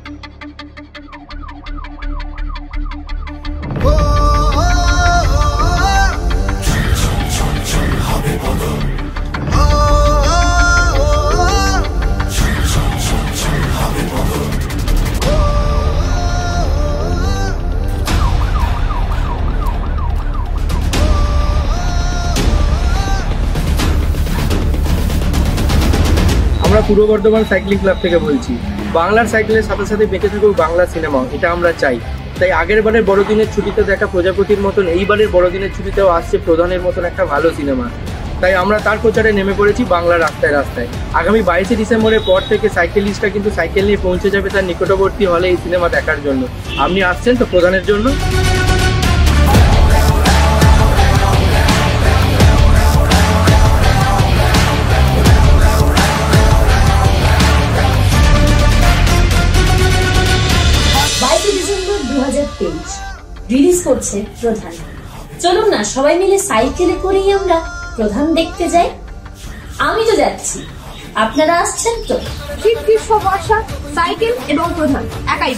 আমরা পূর্ব Bardhaman cycling club থেকে বলছি। বাংলার সাইকেলের সাথে সাথে বেঁচে থাকুক বাংলা সিনেমা, এটা আমরা চাই। তাই আগের বারের বড়দিনের ছুটিতে দেখা প্রজাপতির মতন এইবারের বড়দিনের ছুটিতেও আসছে প্রধানের মতন একটা ভালো সিনেমা। তাই আমরা তার প্রচারে নেমে পড়েছি বাংলার রাস্তায় রাস্তায়। আগামী 22শে ডিসেম্বরের পর থেকে সাইকেলিস্টরা কিন্তু সাইকেল নিয়ে পৌঁছে যাবে তার নিকটবর্তী হলে এই সিনেমা দেখার জন্য। আপনি আসছেন তো প্রধানের জন্য? ডিসেম্বর 2023 রিলিজ করছে প্রধান। চলুন না সবাই মিলে সাইকেলে করেই আমরা প্রধান দেখতে যাই। আমি তো যাচ্ছি, আপনারা আসছেন তো? শীত গ্রীষ্ম বর্ষা সাইকেল এবং প্রধান একাই